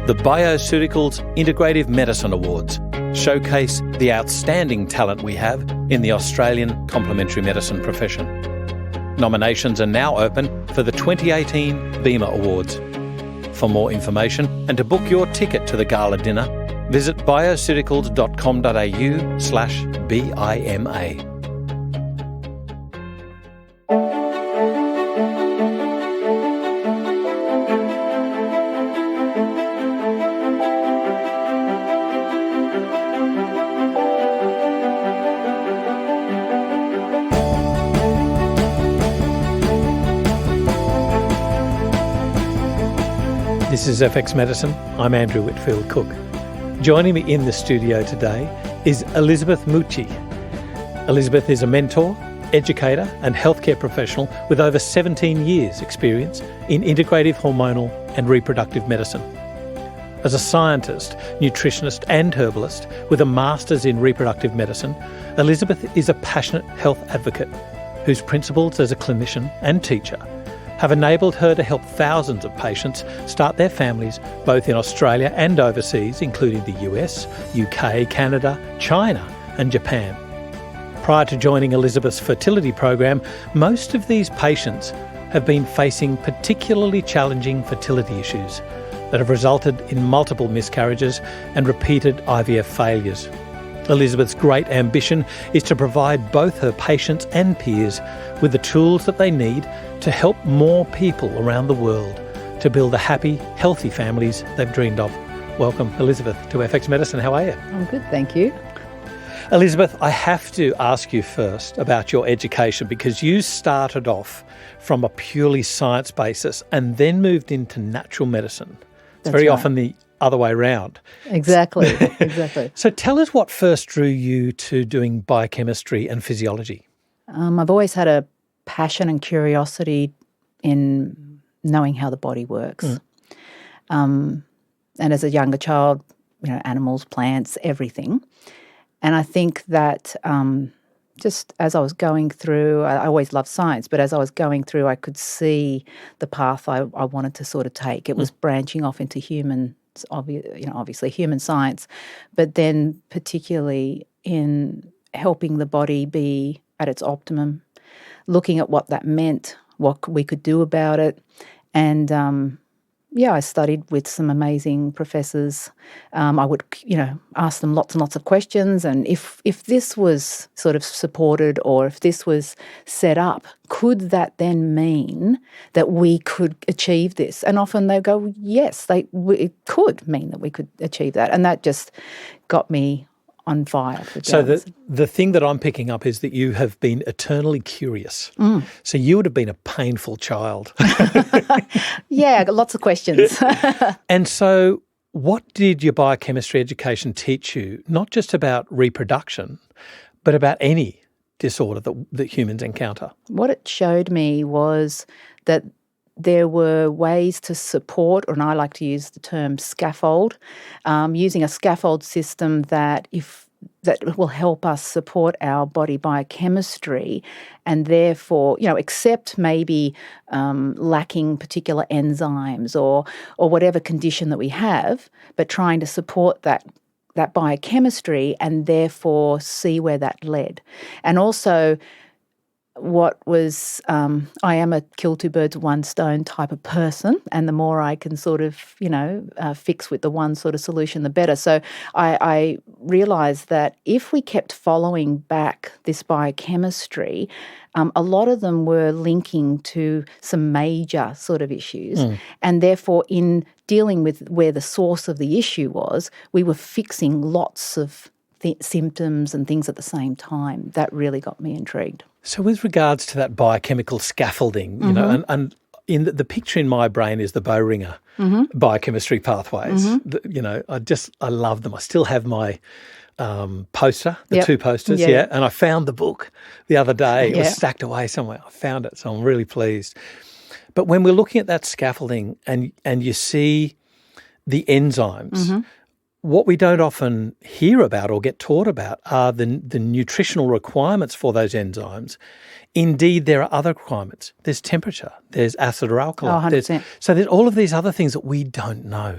The Bioceuticals Integrative Medicine Awards showcase the outstanding talent we have in the Australian complementary medicine profession. Nominations are now open for the 2018 BIMA Awards. For more information and to book your ticket to the gala dinner, visit bioceuticals.com.au/BIMA. This is FX Medicine. I'm Andrew Whitfield Cook. Joining me in the studio today is Elizabeth Mucci. Elizabeth is a mentor, educator and healthcare professional with over 17 years' experience in integrative hormonal and reproductive medicine. As a scientist, nutritionist and herbalist with a master's in reproductive medicine, Elizabeth is a passionate health advocate whose principles as a clinician and teacher have enabled her to help thousands of patients start their families both in Australia and overseas, including the US, UK, Canada, China and Japan. Prior to joining Elizabeth's fertility program, most of these patients have been facing particularly challenging fertility issues that have resulted in multiple miscarriages and repeated IVF failures. Elizabeth's great ambition is to provide both her patients and peers with the tools that they need to help more people around the world to build the happy, healthy families they've dreamed of. Welcome, Elizabeth, to FX Medicine. How are you? I'm good, thank you. Elizabeth, I have to ask you first about your education because you started off from a purely science basis and then moved into natural medicine. It's very often the other way around. Exactly, exactly. So tell us what first drew you to doing biochemistry and physiology. I've always had a passion and curiosity in knowing how the body works. And as a younger child, animals, plants, everything. And I think that just as I was going through, I always loved science, but as I was going through, I could see the path I wanted to sort of take. It was branching off into obviously human science, but then particularly in helping the body be at its optimum, looking at what that meant, what we could do about it. And, I studied with some amazing professors. I would, ask them lots and lots of questions. And if this was sort of supported or if this was set up, could that then mean that we could achieve this? And often they go, yes, it could mean that we could achieve that. And that just got me on fire. So the thing that I'm picking up is that you have been eternally curious. So you would have been a painful child. Yeah, I got lots of questions. And so what did your biochemistry education teach you, not just about reproduction, but about any disorder that humans encounter? What it showed me was that there were ways to support, and I like to use the term scaffold, using a scaffold system that will help us support our body biochemistry and therefore, accept maybe lacking particular enzymes or whatever condition that we have, but trying to support that biochemistry and therefore see where that led. And also what was, I am a kill two birds with one stone type of person, and the more I can sort of, fix with the one sort of solution, the better. So I realised that if we kept following back this biochemistry, a lot of them were linking to some major sort of issues, and therefore in dealing with where the source of the issue was, we were fixing lots of symptoms and things at the same time. That really got me intrigued. So with regards to that biochemical scaffolding, and in the picture in my brain is the Boehringer biochemistry pathways. I love them. I still have my poster, two posters, and I found the book the other day. It was stacked away somewhere. I found it, so I'm really pleased. But when we're looking at that scaffolding and you see the enzymes, what we don't often hear about or get taught about are the nutritional requirements for those enzymes. Indeed, there are other requirements. There's temperature, there's acid or alkali. Oh, 100%. So there's all of these other things that we don't know.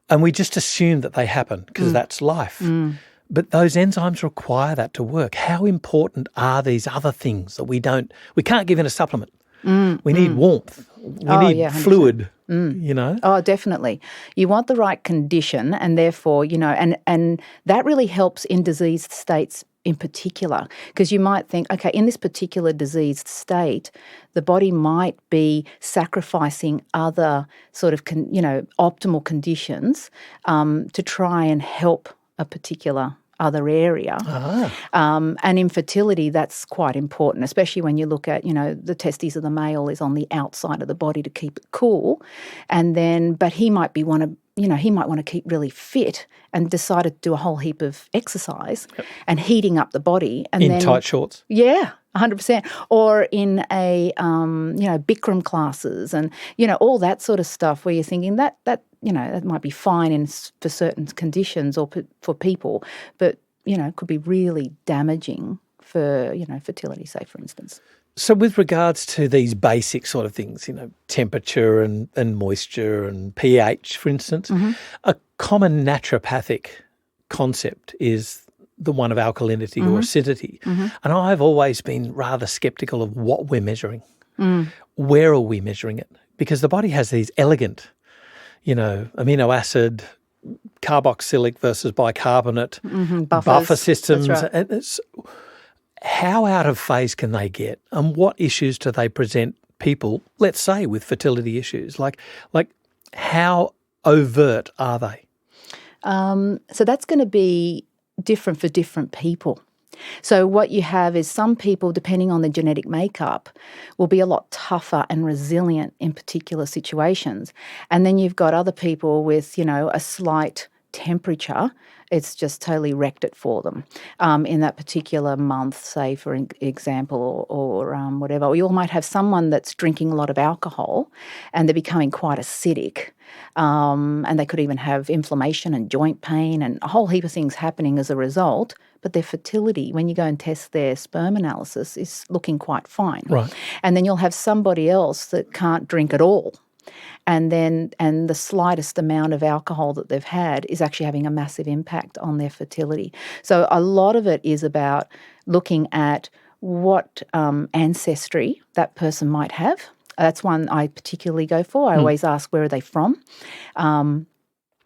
And we just assume that they happen because that's life. But those enzymes require that to work. How important are these other things that we can't give in a supplement? We need warmth. We need 100%. fluid, you know? Oh, definitely. You want the right condition, and therefore, and that really helps in diseased states in particular, because you might think, okay, in this particular diseased state, the body might be sacrificing other sort of, optimal conditions to try and help a particular other area. And in fertility, that's quite important, especially when you look at, the testes of the male is on the outside of the body to keep it cool. But he might want to keep really fit and decide to do a whole heap of exercise and heating up the body. And in tight shorts. Yeah, 100%. Or in a, Bikram classes and, all that sort of stuff where you're thinking that might be fine for certain conditions or for people, but, could be really damaging for, fertility, say, for instance. So with regards to these basic sort of things, temperature and moisture and pH, for instance, a common naturopathic concept is the one of alkalinity or acidity. And I've always been rather sceptical of what we're measuring. Where are we measuring it? Because the body has these elegant, amino acid, carboxylic versus bicarbonate, buffer systems. That's right. And how out of phase can they get, and what issues do they present people, let's say, with fertility issues? Like how overt are they? So that's going to be different for different people. So what you have is some people, depending on their genetic makeup, will be a lot tougher and resilient in particular situations. And then you've got other people with, a slight temperature. It's just totally wrecked it for them in that particular month, say, for example, or whatever. Or you might have someone that's drinking a lot of alcohol and they're becoming quite acidic. And they could even have inflammation and joint pain and a whole heap of things happening as a result. But their fertility, when you go and test their sperm analysis, is looking quite fine. Right. And then you'll have somebody else that can't drink at all. And the slightest amount of alcohol that they've had is actually having a massive impact on their fertility. So a lot of it is about looking at what ancestry that person might have. That's one I particularly go for. I always ask, where are they from?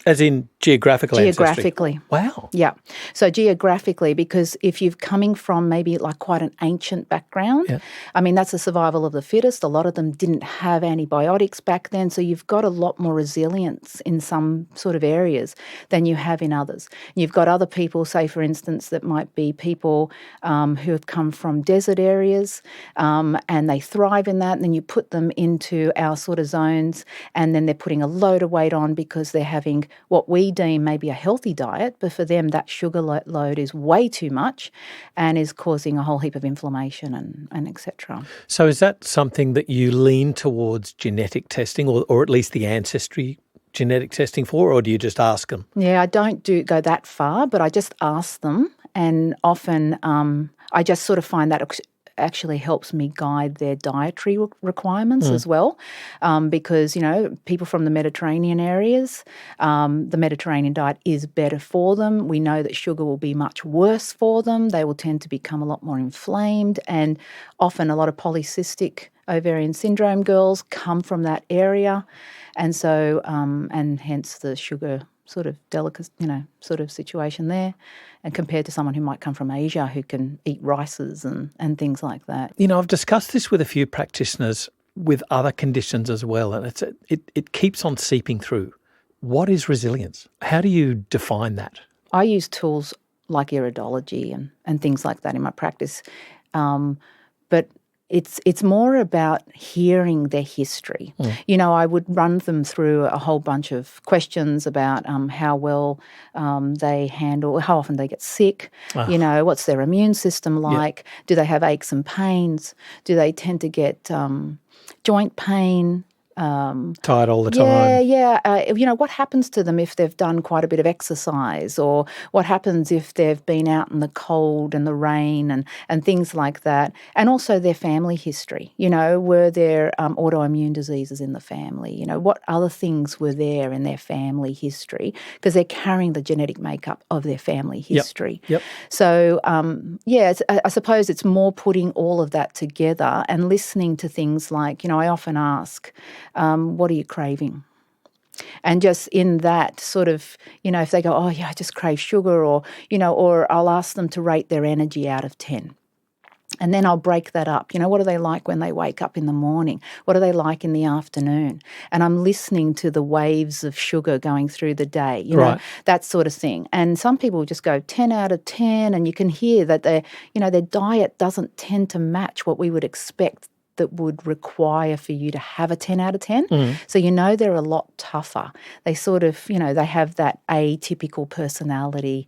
As in geographical ancestry? Geographically. Wow. Yeah. So geographically, because if you're coming from maybe like quite an ancient background, I mean, that's the survival of the fittest. A lot of them didn't have antibiotics back then, so you've got a lot more resilience in some sort of areas than you have in others. You've got other people, say, for instance, that might be people who have come from desert areas and they thrive in that, and then you put them into our sort of zones and then they're putting a load of weight on because they're having what we deem maybe a healthy diet, but for them that sugar load is way too much and is causing a whole heap of inflammation and et cetera. So is that something that you lean towards genetic testing or at least the ancestry genetic testing for, or do you just ask them? Yeah, I don't go that far, but I just ask them, and often I just sort of find that actually helps me guide their dietary requirements as well, because, people from the Mediterranean areas, the Mediterranean diet is better for them. We know that sugar will be much worse for them. They will tend to become a lot more inflamed, and often a lot of polycystic ovarian syndrome girls come from that area, and so and hence the sugar sort of delicate, sort of situation there, and compared to someone who might come from Asia who can eat rices and things like that. I've discussed this with a few practitioners with other conditions as well, and it keeps on seeping through. What is resilience? How do you define that? I use tools like iridology and things like that in my practice, but it's more about hearing their history. I would run them through a whole bunch of questions about how well they handle, how often they get sick, what's their immune system like, do they have aches and pains, do they tend to get joint pain, Tired all the time. What happens to them if they've done quite a bit of exercise, or what happens if they've been out in the cold and the rain and things like that, and also their family history. Were there autoimmune diseases in the family? What other things were there in their family history, because they're carrying the genetic makeup of their family history. Yep. So, I suppose it's more putting all of that together and listening to things like, I often ask, what are you craving? And just in that sort of, if they go, oh, yeah, I just crave sugar, or I'll ask them to rate their energy out of 10. And then I'll break that up. What are they like when they wake up in the morning? What are they like in the afternoon? And I'm listening to the waves of sugar going through the day, that sort of thing. And some people just go 10 out of 10, and you can hear that their diet doesn't tend to match what we would expect that would require for you to have a 10 out of 10. So they're a lot tougher. They sort of, they have that atypical personality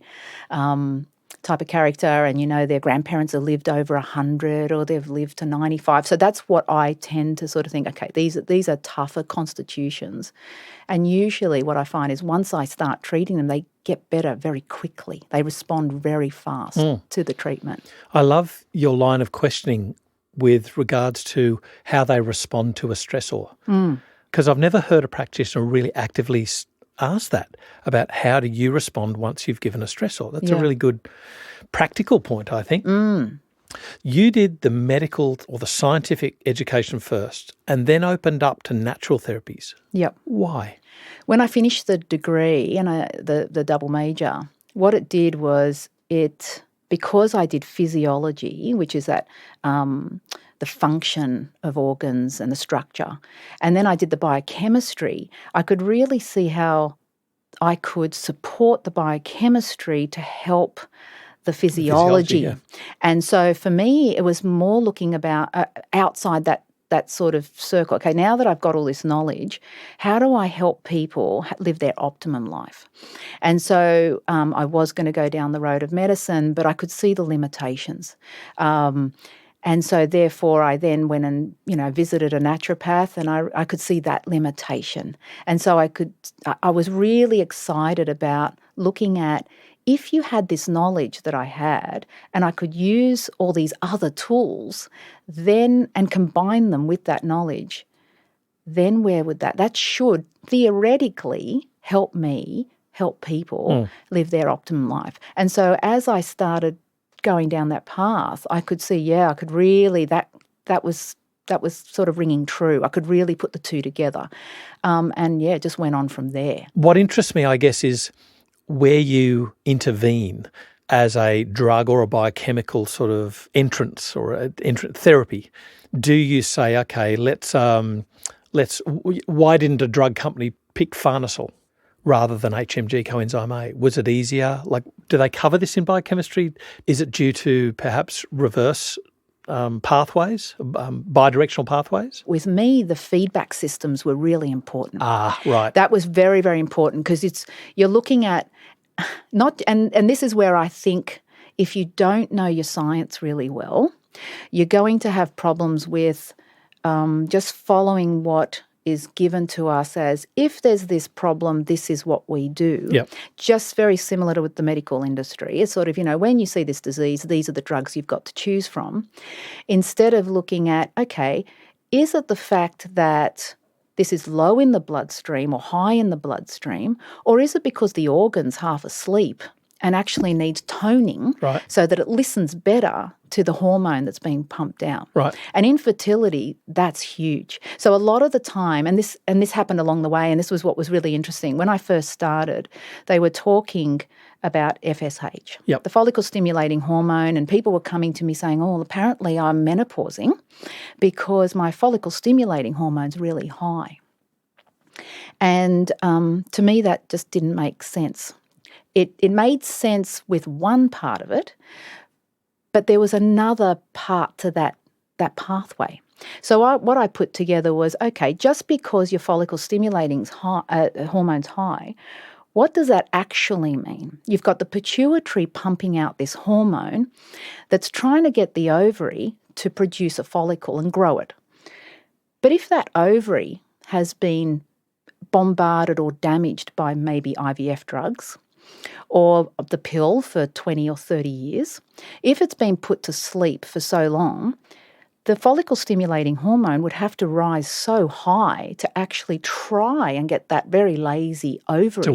type of character, and their grandparents have lived over 100, or they've lived to 95. So that's what I tend to sort of think, okay, these are tougher constitutions. And usually what I find is once I start treating them, they get better very quickly. They respond very fast to the treatment. I love your line of questioning with regards to how they respond to a stressor. Because I've never heard a practitioner really actively ask that about how do you respond once you've given a stressor. That's a really good practical point, I think. You did the medical or the scientific education first and then opened up to natural therapies. Yep. Why? When I finished the degree and the double major, what it did was because I did physiology, which is that the function of organs and the structure, and then I did the biochemistry, I could really see how I could support the biochemistry to help the physiology. And so for me, it was more looking about outside that sort of circle. Okay, now that I've got all this knowledge, how do I help people live their optimum life? And so I was going to go down the road of medicine, but I could see the limitations. And so therefore I then went and, visited a naturopath, and I could see that limitation. And so I was really excited about looking at, if you had this knowledge that I had and I could use all these other tools then and combine them with that knowledge, then where would that should theoretically help me help people live their optimum life. And so as I started going down that path, I could see, I could really, that was sort of ringing true. I could really put the two together. It just went on from there. What interests me, I guess, is where you intervene as a drug or a biochemical sort of entrance or therapy. Do you say, okay, why didn't a drug company pick Farnesyl rather than HMG coenzyme A? Was it easier? Do they cover this in biochemistry? Is it due to perhaps reverse pathways, bidirectional pathways? With me, the feedback systems were really important. Right. That was very, very important, because you're looking at and this is where I think if you don't know your science really well, you're going to have problems with just following what is given to us as, if there's this problem, this is what we do. Yep. Just very similar to with the medical industry. It's sort of, when you see this disease, these are the drugs you've got to choose from. Instead of looking at, okay, is it the fact that this is low in the bloodstream or high in the bloodstream, or is it because the organ's half asleep and actually needs toning so that it listens better to the hormone that's being pumped out? Right. And in fertility, that's huge. So a lot of the time, and this happened along the way, and this was what was really interesting. When I first started, they were talking about FSH, the follicle stimulating hormone, and people were coming to me saying, apparently I'm menopausing because my follicle stimulating hormone's really high. And to me, that just didn't make sense. It made sense with one part of it, but there was another part to that pathway. So what I put together was, okay, just because your follicle stimulating hormone's high, what does that actually mean? You've got the pituitary pumping out this hormone that's trying to get the ovary to produce a follicle and grow it. But if that ovary has been bombarded or damaged by maybe IVF drugs or the pill for 20 or 30 years, if it's been put to sleep for so long, the follicle-stimulating hormone would have to rise so high to actually try and get that very lazy ovary To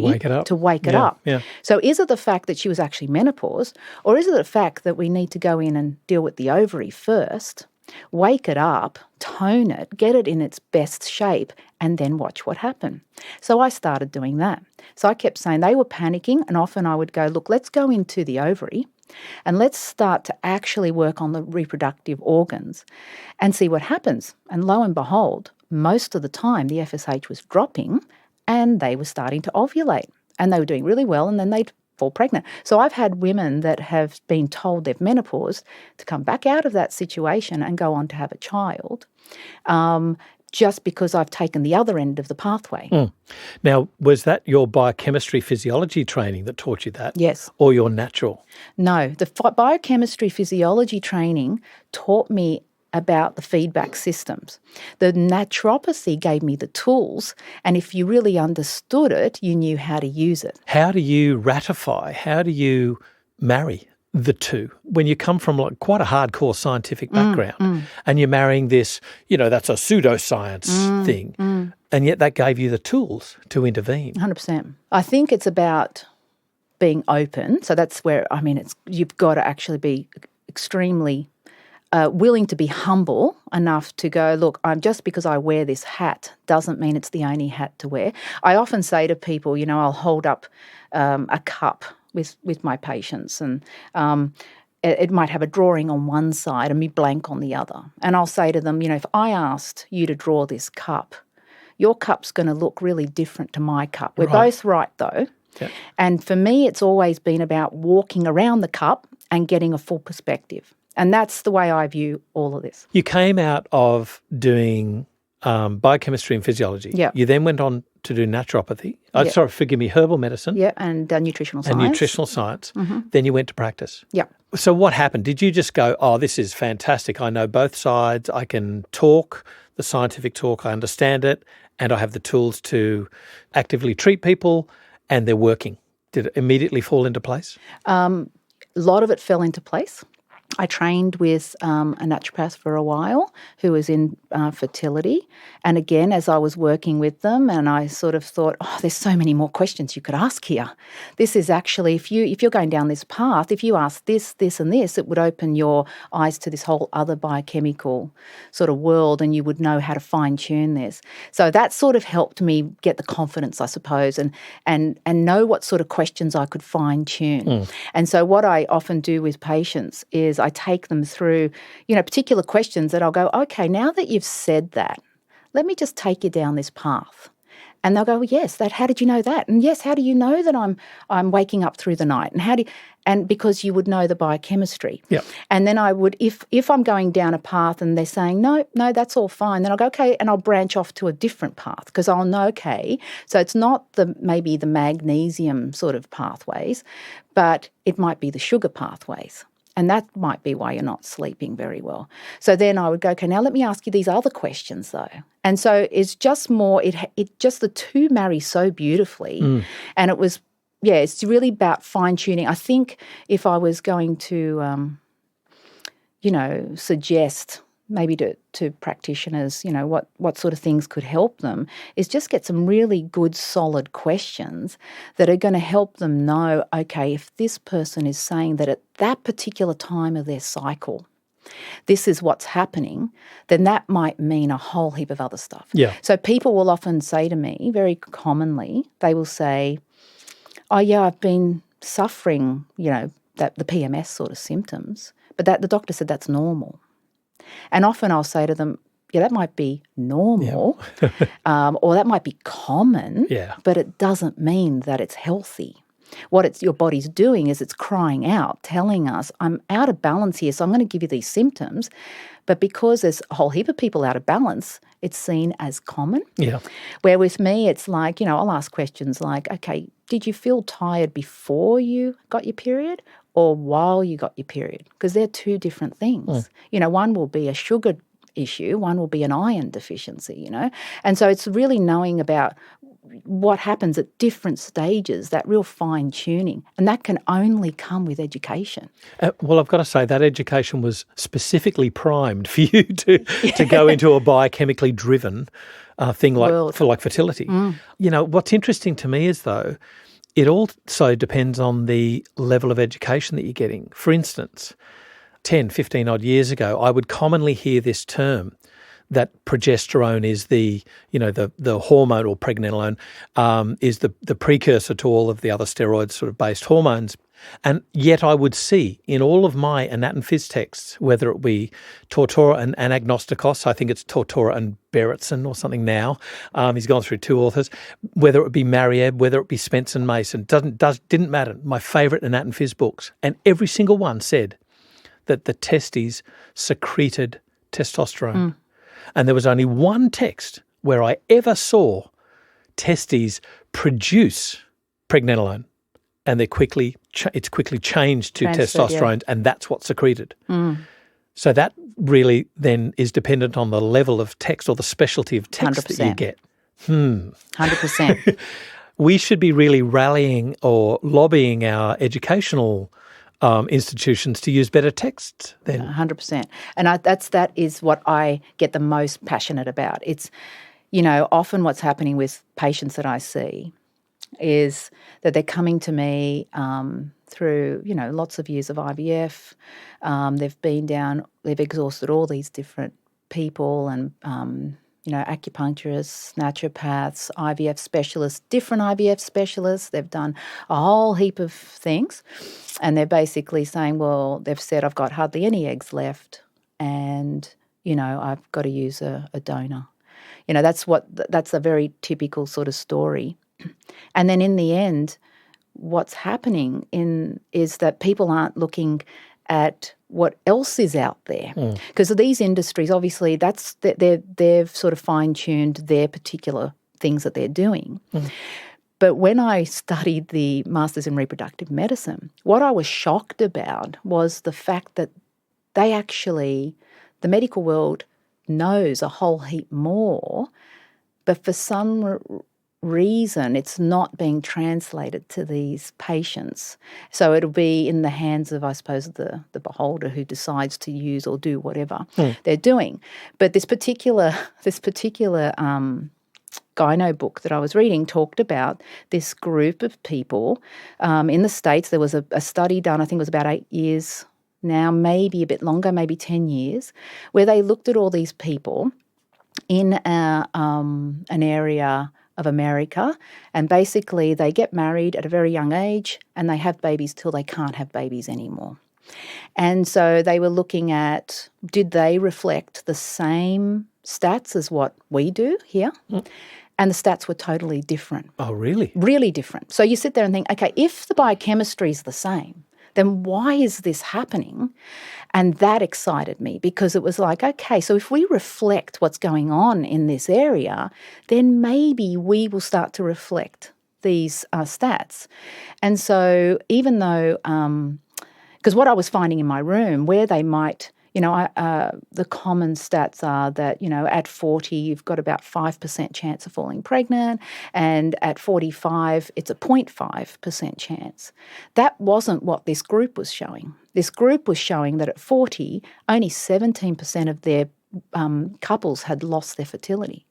wake it up. Yeah. So is it the fact that she was actually menopause, or is it the fact that we need to go in and deal with the ovary first, wake it up, tone it, get it in its best shape, and then watch what happened? So I started doing that. So I kept saying they were panicking, and often I would go, look, let's go into the ovary and let's start to actually work on the reproductive organs and see what happens. And lo and behold, most of the time the FSH was dropping and they were starting to ovulate and they were doing really well, and then they'd fall pregnant. So I've had women that have been told they've menopause to come back out of that situation and go on to have a child, just because I've taken the other end of the pathway. Now, was that your biochemistry physiology training that taught you that? Yes. Or your natural? No, the biochemistry physiology training taught me about the feedback systems. The naturopathy gave me the tools, and if you really understood it, you knew how to use it. How do you ratify, how do you marry the two when you come from like quite a hardcore scientific background and you're marrying this, that's a pseudoscience thing, and yet that gave you the tools to intervene? 100%. I think it's about being open. So that's where, you've got to actually be extremely willing to be humble enough to go, look, just because I wear this hat doesn't mean it's the only hat to wear. I often say to people, I'll hold up a cup with my patients, and it might have a drawing on one side and me blank on the other. And I'll say to them, if I asked you to draw this cup, your cup's going to look really different to my cup. We're both right, though. Yeah. And for me, it's always been about walking around the cup and getting a full perspective. And that's the way I view all of this. You came out of doing biochemistry and physiology. Yeah. You then went on to do naturopathy. Yeah. Forgive me, herbal medicine. Yeah, and nutritional science. And nutritional science. Mm-hmm. Then you went to practice. Yeah. So what happened? Did you just go, oh, this is fantastic. I know both sides. I can talk the scientific talk. I understand it. And I have the tools to actively treat people, and they're working. Did it immediately fall into place? A lot of it fell into place. I trained with a naturopath for a while who was in fertility. And again, as I was working with them, and I sort of thought, there's so many more questions you could ask here. This is actually, if you're going down this path, if you ask this, this and this, it would open your eyes to this whole other biochemical sort of world, and you would know how to fine-tune this. So that sort of helped me get the confidence, I suppose, and know what sort of questions I could fine-tune. And so what I often do with patients is I take them through, particular questions that I'll go, okay, now that you've said that, let me just take you down this path. And they'll go, well, yes, how did you know that? And yes, how do you know that I'm waking up through the night? And because you would know the biochemistry. Yep. And then I would, if I'm going down a path and they're saying, no, that's all fine, then I'll go, okay, and I'll branch off to a different path because I'll know, okay, so it's not maybe the magnesium sort of pathways, but it might be the sugar pathways. And that might be why you're not sleeping very well. So then I would go, okay, now let me ask you these other questions though. And so it's just more, it just the two marry so beautififully. And it was, it's really about fine-tuning. I think if I was going to, suggest maybe to practitioners, what sort of things could help them, is just get some really good, solid questions that are going to help them know, okay, if this person is saying that at that particular time of their cycle, this is what's happening, then that might mean a whole heap of other stuff. Yeah. So people will often say to me, very commonly, they will say, oh, yeah, I've been suffering, that the PMS sort of symptoms, but the doctor said that's normal. And often I'll say to them, yeah, that might be normal or that might be common, but it doesn't mean that it's healthy. What your body's doing is it's crying out, telling us, I'm out of balance here, so I'm going to give you these symptoms. But because there's a whole heap of people out of balance, it's seen as common. Yeah. Where with me, it's like, I'll ask questions like, okay, did you feel tired before you got your period or while you got your period? Because they're two different things. One will be a sugar issue. One will be an iron deficiency, you know. And so it's really knowing about what happens at different stages, that real fine-tuning, and that can only come with education. Well, I've got to say that education was specifically primed for you to go into a biochemically driven thing like fertility. You know, what's interesting to me is, though, it also depends on the level of education that you're getting. For instance, 10, 15 odd years ago, I would commonly hear this term that progesterone is the hormone, or pregnenolone is the precursor to all of the other steroid sort of based hormones. And yet I would see in all of my anat and phys texts, whether it be Tortora and Anagnostikos, I think it's Tortora and Beretson or something now. He's gone through 2 authors. Whether it be Marieb, whether it be Spence and Mason, didn't matter. My favourite anat and phys books, and every single one said that the testes secreted testosterone. And there was only one text where I ever saw testes produce pregnenolone, and it's quickly changed to testosterone, and that's what's secreted. So that really then is dependent on the level of text or the specialty of text 100%. That you get. 100%. We should be really rallying or lobbying our educational institutions to use better texts then. 100%. And that is what I get the most passionate about. It's, you know, often what's happening with patients that I see is that they're coming to me through, you know, lots of years of IVF. They've exhausted all these different people and, you know, acupuncturists, naturopaths, IVF specialists, different IVF specialists. They've done a whole heap of things, and they're basically saying, well, they've said, I've got hardly any eggs left, and, you know, I've got to use a donor. You know, that's a very typical sort of story. And then in the end, what's happening is that people aren't looking at what else is out there. Because these industries, obviously, they've sort of fine-tuned their particular things that they're doing. But when I studied the Masters in Reproductive Medicine, what I was shocked about was the fact that the medical world knows a whole heap more, but for some reason it's not being translated to these patients. So it'll be in the hands of, I suppose, the beholder who decides to use or do whatever they're doing. But this particular gyno book that I was reading talked about this group of people in the States. There was a study done, I think it was about 8 years now, maybe a bit longer, maybe 10 years, where they looked at all these people in an area of America, and basically they get married at a very young age and they have babies till they can't have babies anymore. And so they were looking at, did they reflect the same stats as what we do here? And the stats were totally different. Oh, really? Really different. So you sit there and think, okay, if the biochemistry is the same, then why is this happening? And that excited me, because it was like, okay, so if we reflect what's going on in this area, then maybe we will start to reflect these stats. And so even though, because what I was finding in my room, where they might, you know, the common stats are that, you know, at 40, you've got about 5% chance of falling pregnant, and at 45, it's a 0.5% chance. That wasn't what this group was showing. This group was showing that at 40, only 17% of their couples had lost their fertility.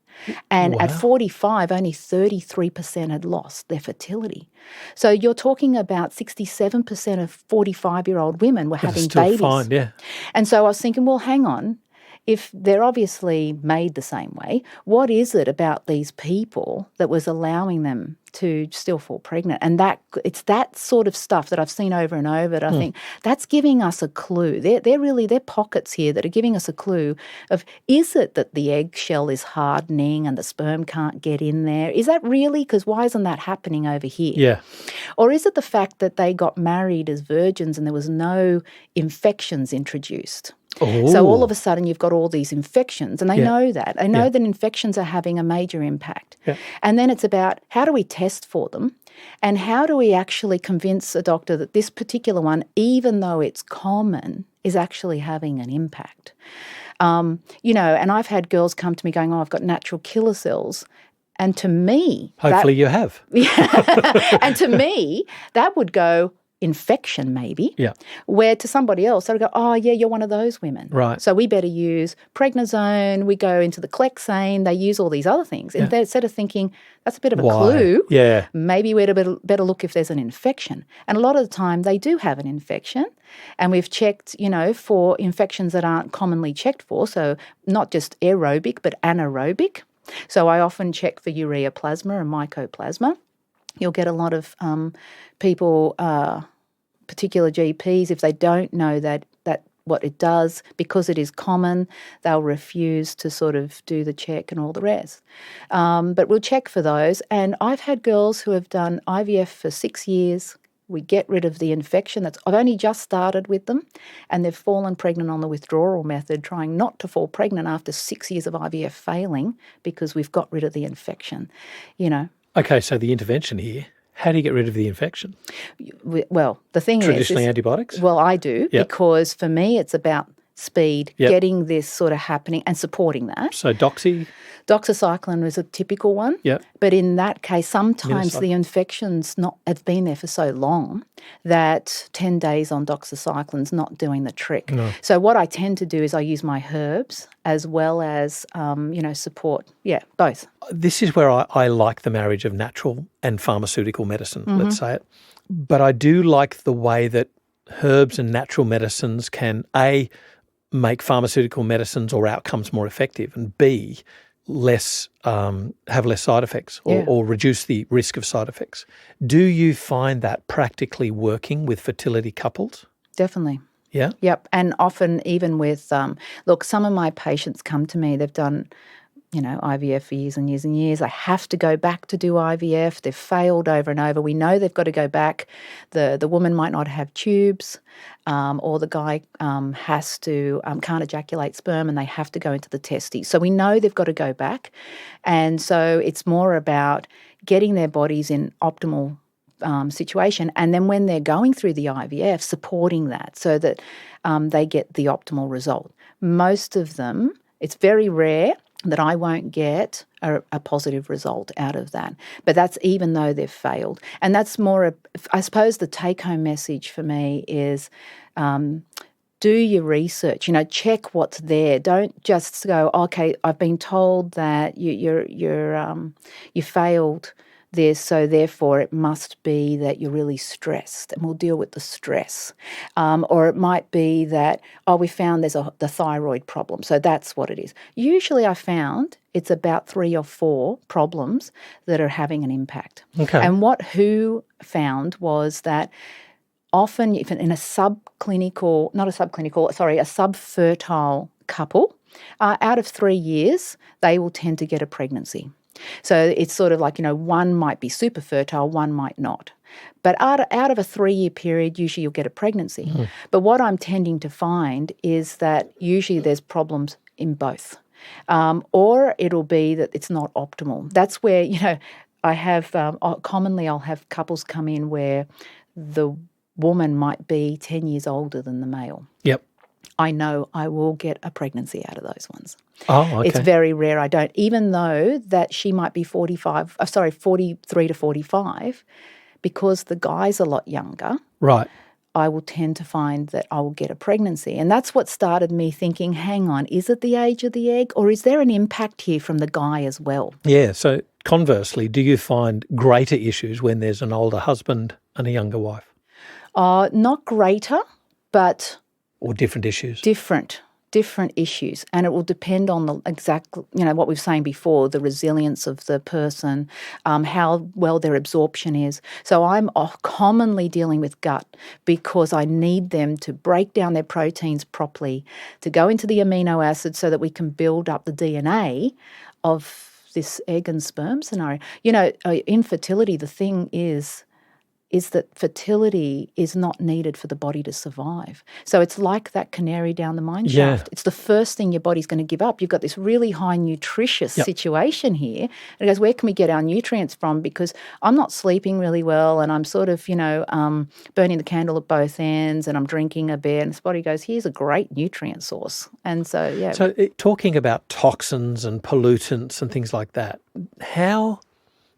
And at 45, only 33% had lost their fertility. So you're talking about 67% of 45-year-old women were having babies. Fine, yeah. And so I was thinking, well, hang on. If they're obviously made the same way, what is it about these people that was allowing them to still fall pregnant? And it's that sort of stuff that I've seen over and over that I think that's giving us a clue. They're pockets here that are giving us a clue of, is it that the eggshell is hardening and the sperm can't get in there? Is that really? Because why isn't that happening over here? Yeah. Or is it the fact that they got married as virgins and there was no infections introduced? Oh. So all of a sudden you've got all these infections, and they know that. They know that infections are having a major impact. Yeah. And then it's about, how do we test for them, and how do we actually convince a doctor that this particular one, even though it's common, is actually having an impact? And I've had girls come to me going, "Oh, I've got natural killer cells." And to me, Hopefully you have. and to me, that would go infection maybe. Yeah. Where to somebody else, they would go, "Oh, yeah, you're one of those women. Right. So we better use prednisone." We go into the Clexane. They use all these other things. Yeah. Instead of thinking, that's a bit of a Why? clue. Yeah. Maybe we'd better look if there's an infection. And a lot of the time they do have an infection. And we've checked, for infections that aren't commonly checked for. So not just aerobic, but anaerobic. So I often check for urea plasma and mycoplasma. You'll get a lot of people, particular GPs, if they don't know that what it does, because it is common, they'll refuse to sort of do the check and all the rest. But we'll check for those. And I've had girls who have done IVF for 6 years. We get rid of the infection. I've only just started with them, and they've fallen pregnant on the withdrawal method, trying not to fall pregnant after 6 years of IVF failing because we've got rid of the infection, Okay, so the intervention here, how do you get rid of the infection? Well, the thing Traditionally antibiotics? Well, I do, because for me it's about speed, getting this sort of happening and supporting that. So Doxycycline was a typical one. Yep. But in that case, sometimes the infection's have been there for so long that 10 days on doxycycline's not doing the trick. No. So what I tend to do is I use my herbs as well as, support. Yeah, both. This is where I like the marriage of natural and pharmaceutical medicine, let's say it. But I do like the way that herbs and natural medicines can, A, make pharmaceutical medicines or outcomes more effective, and B, have less side effects or reduce the risk of side effects. Do you find that practically working with fertility couples? Definitely. Yeah? Yep. And often even with, some of my patients come to me, they've done, IVF for years and years and years. They have to go back to do IVF. They've failed over and over. We know they've got to go back. The woman might not have tubes, or the guy can't ejaculate sperm, and they have to go into the testes. So we know they've got to go back. And so it's more about getting their bodies in optimal situation, and then when they're going through the IVF, supporting that so that they get the optimal result. Most of them, it's very rare that I won't get a positive result out of that. But that's even though they've failed. And that's more, I suppose the take-home message for me is do your research, check what's there. Don't just go, okay, I've been told that you failed this, so therefore it must be that you're really stressed, and we'll deal with the stress. Or it might be that, we found there's the thyroid problem, so that's what it is. Usually I found it's about 3 or 4 problems that are having an impact. Okay. And what WHO found was that often if in a subfertile couple, out of 3 years, they will tend to get a pregnancy. So it's sort of like, one might be super fertile, one might not. But out of a 3-year period, usually you'll get a pregnancy. Mm. But what I'm tending to find is that usually there's problems in both. Or it'll be that it's not optimal. That's where, I have, commonly I'll have couples come in where the woman might be 10 years older than the male. Yep. I know I will get a pregnancy out of those ones. Oh, okay. It's very rare I don't, even though that she might be 43 to 45, because the guy's a lot younger. Right. I will tend to find that I will get a pregnancy. And that's what started me thinking, hang on, is it the age of the egg, or is there an impact here from the guy as well? Yeah, so conversely, do you find greater issues when there's an older husband and a younger wife? Not greater, but... Or different issues? Different issues, and it will depend on the exact, what we were saying before, the resilience of the person, how well their absorption is. So I'm commonly dealing with gut because I need them to break down their proteins properly, to go into the amino acids so that we can build up the DNA of this egg and sperm scenario. In fertility, the thing is is that fertility is not needed for the body to survive. So it's like that canary down the mine shaft. It's the first thing your body's going to give up. You've got this really high nutritious situation here. And it goes, where can we get our nutrients from? Because I'm not sleeping really well and I'm sort of, burning the candle at both ends and I'm drinking a bit. And this body goes, here's a great nutrient source. And so, yeah. So talking about toxins and pollutants and things like that, how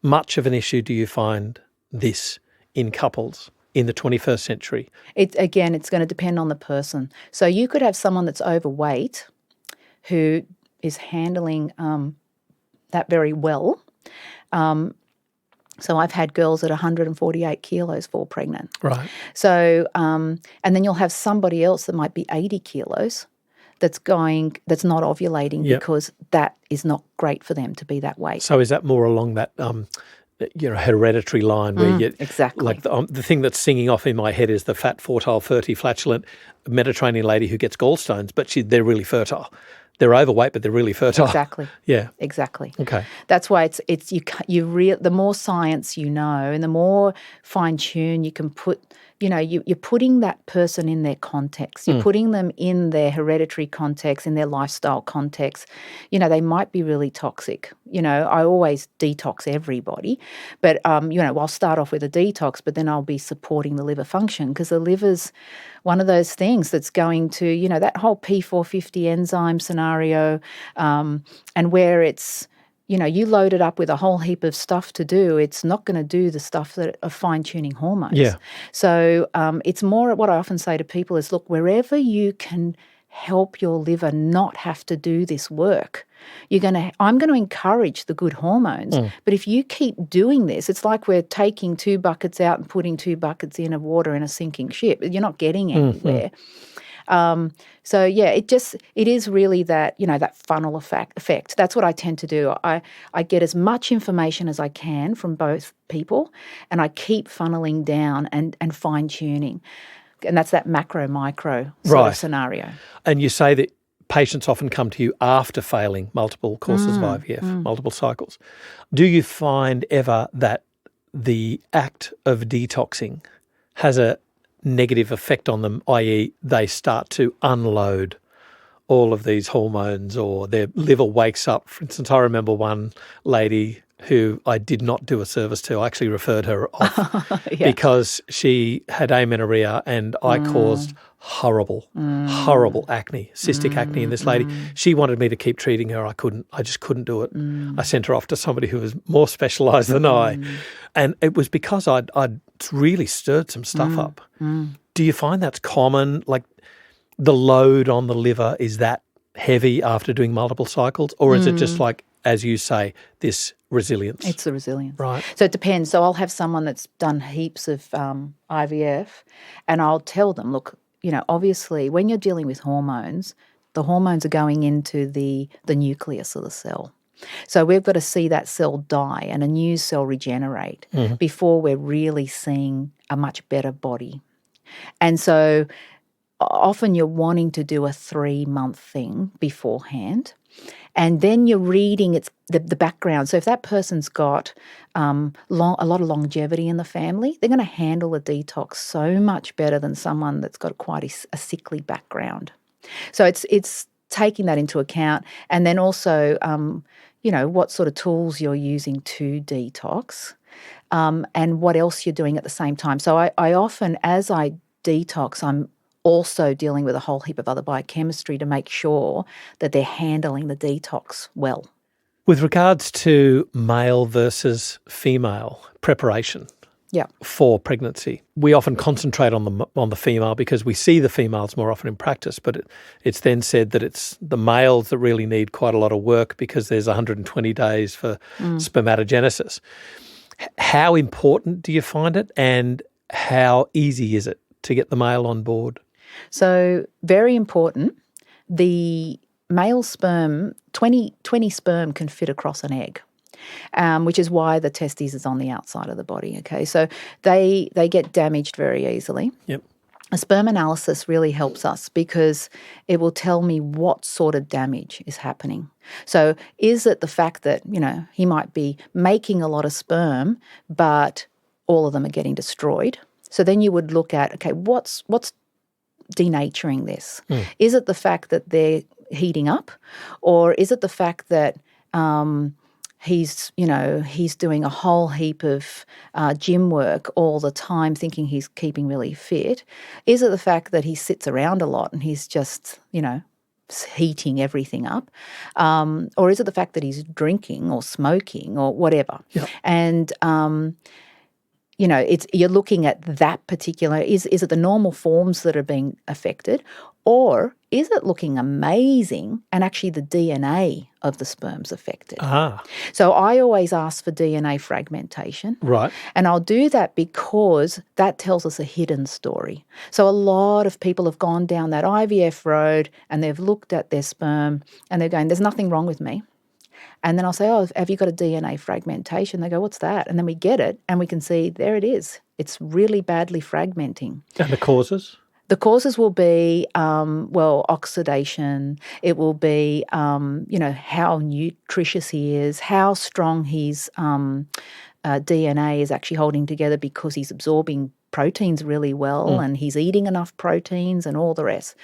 much of an issue do you find this in couples in the 21st century? It's going to depend on the person. So you could have someone that's overweight who is handling that very well. So I've had girls at 148 kilos fall pregnant. Right. So, and then you'll have somebody else that might be 80 kilos that's not ovulating because that is not great for them to be that weight. So is that more along that hereditary line where exactly. Like the thing that's singing off in my head is the fat, fertile, flatulent Mediterranean lady who gets gallstones, but they're really fertile. They're overweight, but they're really fertile. Exactly. Yeah. Exactly. Okay. That's why the more science you know and the more fine-tune you can put, you're putting that person in their context. You're putting them in their hereditary context, in their lifestyle context. They might be really toxic. I always detox everybody, but, I'll start off with a detox, but then I'll be supporting the liver function because the liver's one of those things that's going to, that whole P450 enzyme scenario and where it's, you load it up with a whole heap of stuff to do, it's not going to do the stuff that are fine-tuning hormones. Yeah. So it's more what I often say to people is, look, wherever you can help your liver not have to do this work, I'm going to encourage the good hormones. But if you keep doing this, it's like we're taking 2 buckets out and putting 2 buckets in of water in a sinking ship. You're not getting anywhere. So yeah, it is really that, that funnel effect. That's what I tend to do. I get as much information as I can from both people and I keep funneling down and fine tuning. And that's that macro-micro sort of scenario. And you say that patients often come to you after failing multiple courses of IVF, multiple cycles. Do you find ever that the act of detoxing has a negative effect on them, i.e. they start to unload all of these hormones or their liver wakes up? For instance, I remember one lady who I did not do a service to. I actually referred her off because she had amenorrhea and I caused horrible acne, cystic acne in this lady. She wanted me to keep treating her. I just couldn't do it. I sent her off to somebody who was more specialised than I. And it was because I'd really stirred some stuff up. Do you find that's common? Like the load on the liver, is that heavy after doing multiple cycles? Or is it just like, as you say, this resilience? It's the resilience. Right. So it depends. So I'll have someone that's done heaps of IVF and I'll tell them, look, obviously when you're dealing with hormones, the hormones are going into the nucleus of the cell. So we've got to see that cell die and a new cell regenerate before we're really seeing a much better body. And so often you're wanting to do a 3-month thing beforehand. And then you're reading the background. So if that person's got a lot of longevity in the family, they're going to handle the detox so much better than someone that's got quite a sickly background. So it's taking that into account. And then also, what sort of tools you're using to detox and what else you're doing at the same time. So I often, as I detox, I'm also dealing with a whole heap of other biochemistry to make sure that they're handling the detox well. With regards to male versus female preparation for pregnancy, we often concentrate on the female because we see the females more often in practice, but it's then said that it's the males that really need quite a lot of work because there's 120 days for spermatogenesis. How important do you find it and how easy is it to get the male on board? So very important. The male sperm, 20 sperm can fit across an egg, which is why the testes is on the outside of the body, okay? So they get damaged very easily. Yep. A sperm analysis really helps us because it will tell me what sort of damage is happening. So is it the fact that, he might be making a lot of sperm, but all of them are getting destroyed. So then you would look at, okay, what's denaturing this? Is it the fact that they're heating up, or is it the fact that he's doing a whole heap of gym work all the time thinking he's keeping really fit? Is it the fact that he sits around a lot and he's just, heating everything up? Or is it the fact that he's drinking or smoking or whatever? Yep. And you're looking at that particular, is it the normal forms that are being affected, or is it looking amazing and actually the DNA of the sperm's affected? So I always ask for DNA fragmentation. Right. And I'll do that because that tells us a hidden story. So a lot of people have gone down that IVF road and they've looked at their sperm and they're going, there's nothing wrong with me. And then I'll say, oh, have you got a DNA fragmentation? They go, what's that? And then we get it and we can see, there it is. It's really badly fragmenting. And the causes? The causes will be, oxidation. It will be, how nutritious he is, how strong his DNA is actually holding together because he's absorbing proteins really well and he's eating enough proteins and all the rest.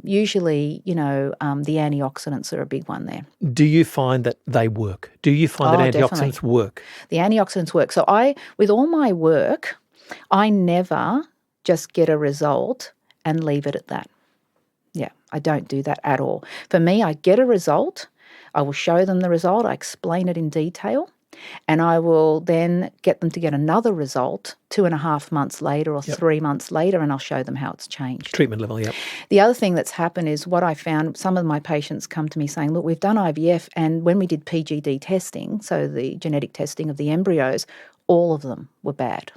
Usually, the antioxidants are a big one there. Do you find that they work? Do you find that antioxidants definitely work? The antioxidants work. So with all my work, I never just get a result and leave it at that. Yeah, I don't do that at all. For me, I get a result, I will show them the result, I explain it in detail, and I will then get them to get another result 2.5 months later or 3 months later, and I'll show them how it's changed. Treatment level, yep. The other thing that's happened is what I found, some of my patients come to me saying, look, we've done IVF, and when we did PGD testing, so the genetic testing of the embryos, all of them were bad.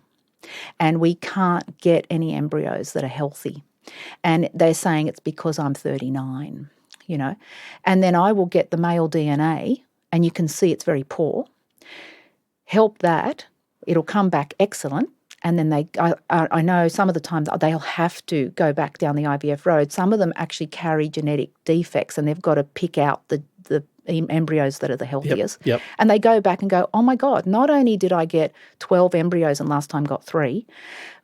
And we can't get any embryos that are healthy. And they're saying it's because I'm 39, And then I will get the male DNA, and you can see it's very poor. Help that, it'll come back excellent. And then I know some of the time they'll have to go back down the IVF road. Some of them actually carry genetic defects, and they've got to pick out the embryos that are the healthiest. Yep. And they go back and go, oh my God, not only did I get 12 embryos and last time got 3,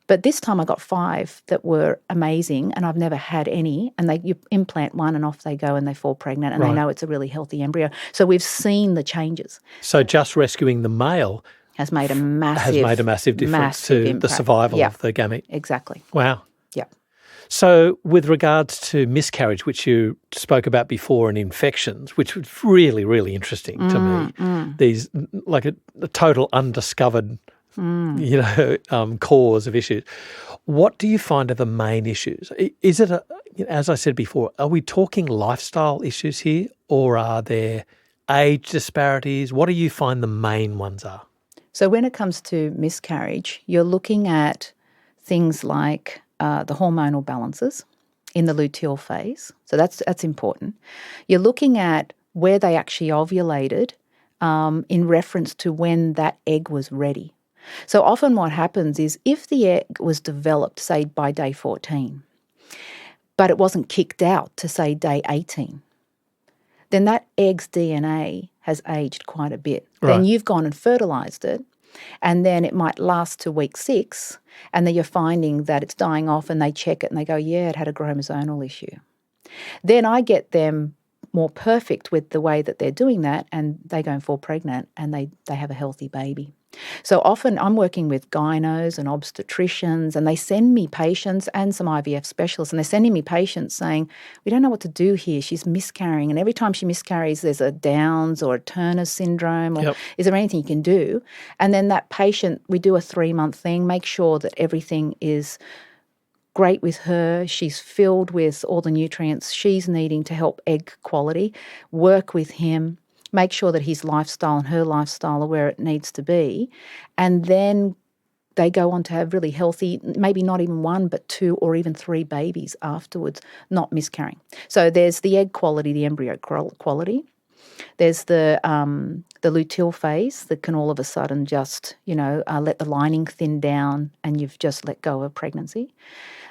but this time I got 5 that were amazing and I've never had any. And you implant one and off they go and they fall pregnant and they know it's a really healthy embryo. So we've seen the changes. So just rescuing the male has made a massive difference to impact. The survival of the gamete. Exactly. Wow. Yeah. So with regards to miscarriage, which you spoke about before, and infections, which was really, really interesting to me, these like a total undiscovered cause of issues. What do you find are the main issues? Is it, as I said before, are we talking lifestyle issues here, or are there age disparities? What do you find the main ones are? So when it comes to miscarriage, you're looking at things like the hormonal balances in the luteal phase. So that's important. You're looking at where they actually ovulated in reference to when that egg was ready. So often what happens is if the egg was developed, say, by day 14, but it wasn't kicked out to, say, day 18, then that egg's DNA has aged quite a bit. Right. Then you've gone and fertilised it, and then it might last to week 6, and then you're finding that it's dying off, and they check it and they go, yeah, it had a chromosomal issue. Then I get them more perfect with the way that they're doing that, and they go and fall pregnant and they have a healthy baby. So often I'm working with gynos and obstetricians, and they send me patients and some IVF specialists, and they're sending me patients saying, we don't know what to do here. She's miscarrying, and every time she miscarries, there's a Downs or a Turner syndrome, or is there anything you can do? And then that patient, we do a 3-month thing, make sure that everything is great with her. She's filled with all the nutrients she's needing to help egg quality, work with him, make sure that his lifestyle and her lifestyle are where it needs to be, and then they go on to have really healthy, maybe not even 1, but 2 or even 3 babies afterwards, not miscarrying. So there's the egg quality, the embryo quality. There's the luteal phase that can all of a sudden just, let the lining thin down and you've just let go of pregnancy.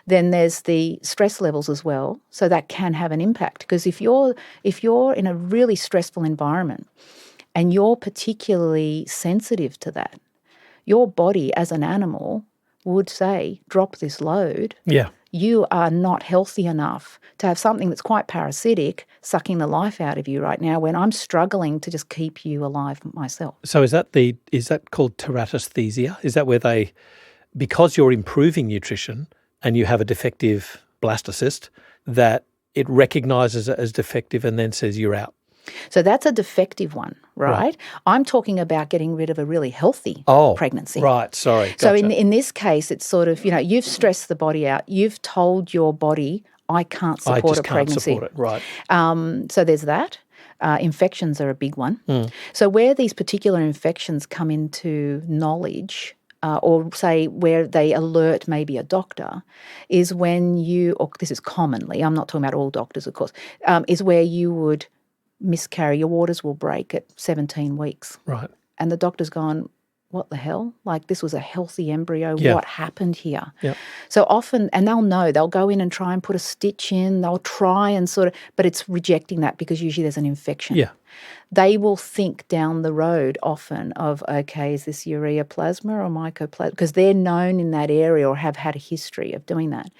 Then there's the stress levels as well. So that can have an impact, because if you're in a really stressful environment and you're particularly sensitive to that, your body as an animal would say, drop this load. Yeah. You are not healthy enough to have something that's quite parasitic sucking the life out of you right now when I'm struggling to just keep you alive myself. So is that called teratosthesia? Is that where because you're improving nutrition and you have a defective blastocyst, that it recognises it as defective and then says you're out? So that's a defective one, right? I'm talking about getting rid of a really healthy pregnancy. Right, sorry. Gotcha. So in this case, it's sort of, you've stressed the body out. You've told your body, I can't support a pregnancy. Can't support it, right. So there's that. Infections are a big one. So where these particular infections come into knowledge, or say where they alert maybe a doctor, is when this is commonly, I'm not talking about all doctors, of course, is where you would miscarry, your waters will break at 17 weeks. Right. And the doctor's gone, what the hell? Like, this was a healthy embryo. Yeah. What happened here? Yeah. So often, and they'll go in and try and put a stitch in, they'll try and but it's rejecting that because usually there's an infection. Yeah. They will think down the road often of, okay, is this ureaplasma or mycoplasma? Because they're known in that area or have had a history of doing that.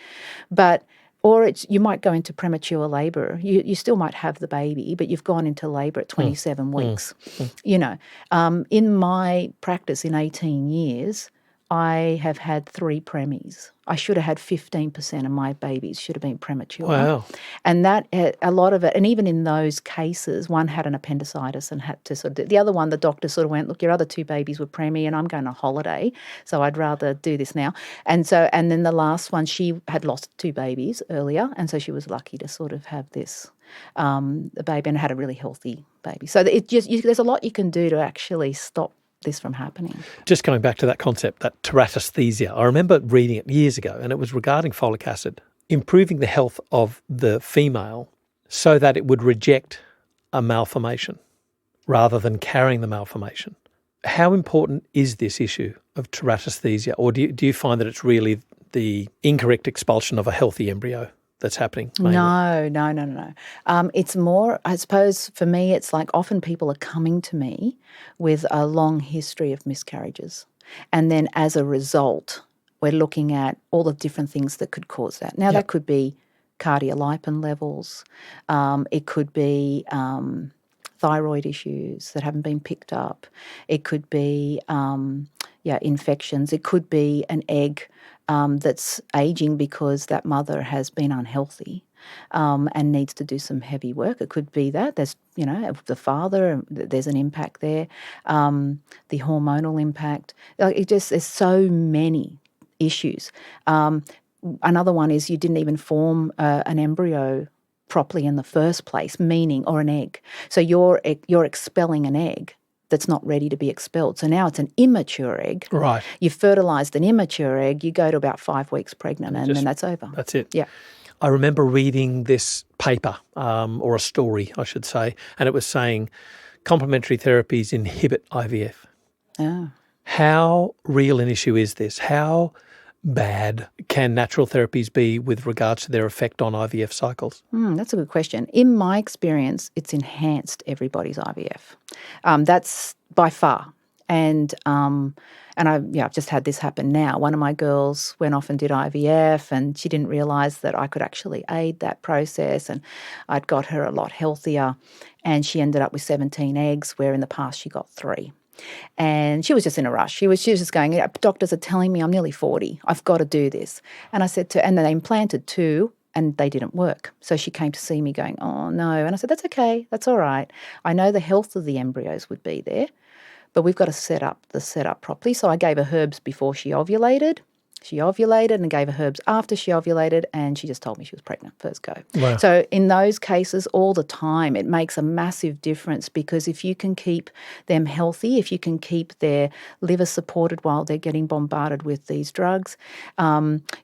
Or you might go into premature labour. You still might have the baby, but you've gone into labour at 27 weeks. In my practice in 18 years, I have had 3 premies. I should have had 15% of my babies should have been premature. Wow. And that, a lot of it, and even in those cases, one had an appendicitis and had to the other one, the doctor sort of went, look, your other 2 babies were preemie and I'm going on holiday, so I'd rather do this now. And then the last one, she had lost 2 babies earlier, and so she was lucky to sort of have this a baby and had a really healthy baby. So there's a lot you can do to actually stop this from happening. Just going back to that concept, that teratosthesia, I remember reading it years ago, and it was regarding folic acid, improving the health of the female so that it would reject a malformation rather than carrying the malformation. How important is this issue of teratosthesia, or do you find that it's really the incorrect expulsion of a healthy embryo that's happening? Mainly? No. It's more, I suppose, for me, it's like often people are coming to me with a long history of miscarriages. And then as a result, we're looking at all the different things that could cause that. Now, that could be cardiolipin levels. It could be thyroid issues that haven't been picked up. It could be, infections. It could be an egg that's aging because that mother has been unhealthy and needs to do some heavy work. It could be that. There's, the father, there's an impact there, the hormonal impact. There's so many issues. Another one is you didn't even form an embryo properly in the first place, or an egg. So you're expelling an egg that's not ready to be expelled. So now it's an immature egg. Right. You fertilised an immature egg, you go to about 5 weeks pregnant and then that's over. That's it. Yeah. I remember reading this paper, or a story, I should say, and it was saying complementary therapies inhibit IVF. Oh. How real an issue is this? How bad can natural therapies be with regards to their effect on IVF cycles? That's a good question. In my experience, it's enhanced everybody's IVF. That's by far. And I've just had this happen now. One of my girls went off and did IVF, and she didn't realise that I could actually aid that process, and I'd got her a lot healthier, and she ended up with 17 eggs, where in the past she got 3. And she was just in a rush. She was just going, doctors are telling me I'm nearly 40. I've got to do this. And I said and they implanted 2 and they didn't work. So she came to see me going, oh, no. And I said, that's okay. That's all right. I know the health of the embryos would be there, but we've got to set up properly. So I gave her herbs before she ovulated. She ovulated and gave her herbs after she ovulated, and she just told me she was pregnant first go. Wow. So in those cases, all the time, it makes a massive difference, because if you can keep them healthy, if you can keep their liver supported while they're getting bombarded with these drugs,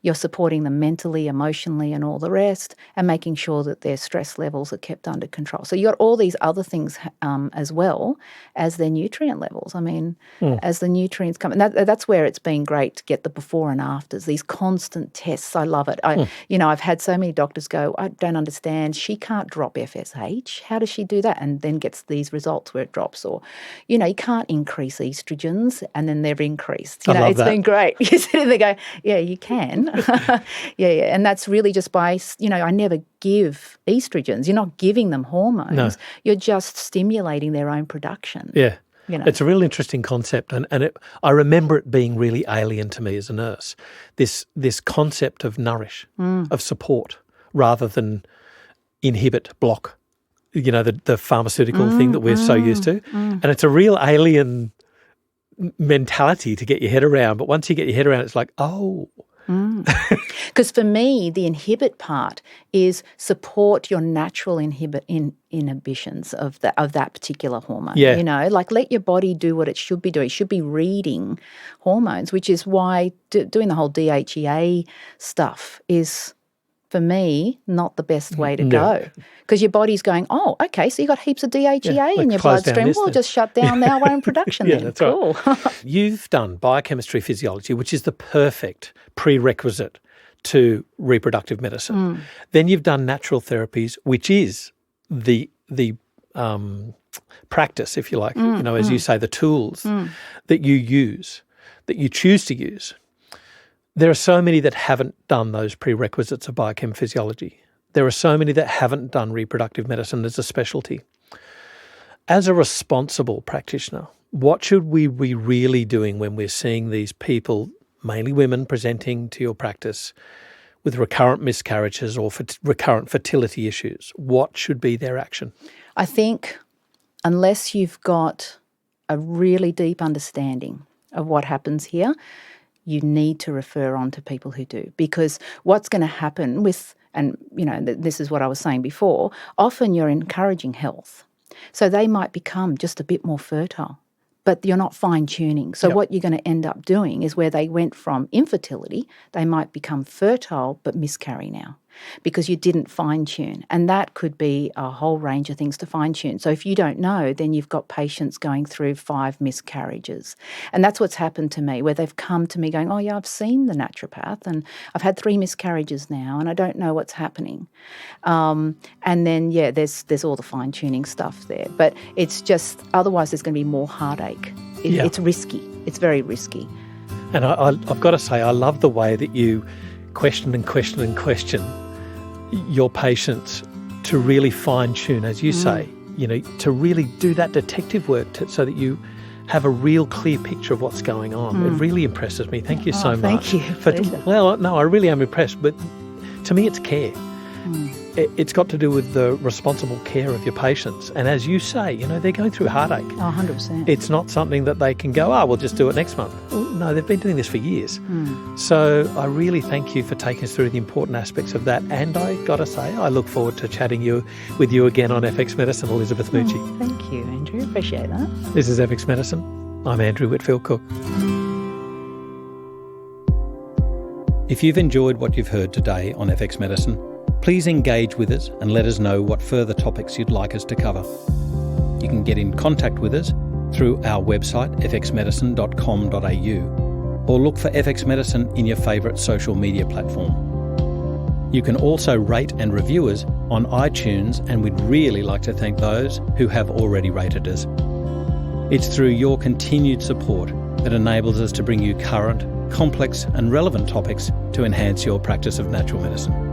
you're supporting them mentally, emotionally, and all the rest, and making sure that their stress levels are kept under control. So you've got all these other things as well as their nutrient levels. I mean, as the nutrients come, and that's where it's been great to get the before and afters, these constant tests. I love it. I've had so many doctors go, I don't understand. She can't drop FSH. How does she do that? And then gets these results where it drops. Or, you can't increase estrogens, and then they've increased. I love it's that. been great. You sit there, they go, yeah, you can. yeah. And that's really just by, I never give estrogens. You're not giving them hormones. No. You're just stimulating their own production. Yeah. It's a real interesting concept, and I remember it being really alien to me as a nurse, this concept of nourish, of support, rather than inhibit, block, the pharmaceutical thing that we're so used to. And it's a real alien mentality to get your head around, but once you get your head around it, it's like, oh. Because for me, the inhibit part is support your natural inhibitions of that particular hormone. Yeah. Let your body do what it should be doing. It should be reading hormones, which is why doing the whole DHEA stuff is, for me, not the best way to go. Because your body's going, oh, okay, so you got heaps of DHEA in your bloodstream. We'll just shut down our own production then. That's cool. Right. You've done biochemistry physiology, which is the perfect prerequisite to reproductive medicine. Then you've done natural therapies, which is the practice, if you like, as you say, the tools that you use, that you choose to use. There are so many that haven't done those prerequisites of biochem physiology. There are so many that haven't done reproductive medicine as a specialty. As a responsible practitioner, what should we be really doing when we're seeing these people, mainly women, presenting to your practice with recurrent miscarriages or recurrent fertility issues? What should be their action? I think unless you've got a really deep understanding of what happens here, you need to refer on to people who do, because what's going to happen with, and this is what I was saying before, often you're encouraging health. So they might become just a bit more fertile, but you're not fine-tuning. So what you're going to end up doing is where they went from infertility, they might become fertile but miscarry now because you didn't fine-tune. And that could be a whole range of things to fine-tune. So if you don't know, then you've got patients going through 5 miscarriages. And that's what's happened to me, where they've come to me going, oh, yeah, I've seen the naturopath and I've had 3 miscarriages now and I don't know what's happening. And then, there's all the fine-tuning stuff there. But it's just, otherwise there's going to be more heartache. It's risky. It's very risky. And I've got to say, I love the way that you question your patients to really fine-tune, as you say, to really do that detective work so that you have a real clear picture of what's going on. It really impresses me. Thank you so much. Thank you. Well, no, I really am impressed, but to me it's care. It's got to do with the responsible care of your patients. And as you say, they're going through heartache. Oh, 100%. It's not something that they can go, we'll just do it next month. Well, no, they've been doing this for years. So I really thank you for taking us through the important aspects of that. And I got to say, I look forward to chatting with you again on FX Medicine, Elizabeth Mucci. Thank you, Andrew. Appreciate that. This is FX Medicine. I'm Andrew Whitfield Cook. If you've enjoyed what you've heard today on FX Medicine, please engage with us and let us know what further topics you'd like us to cover. You can get in contact with us through our website, fxmedicine.com.au, or look for FX Medicine in your favourite social media platform. You can also rate and review us on iTunes, and we'd really like to thank those who have already rated us. It's through your continued support that enables us to bring you current, complex and relevant topics to enhance your practice of natural medicine.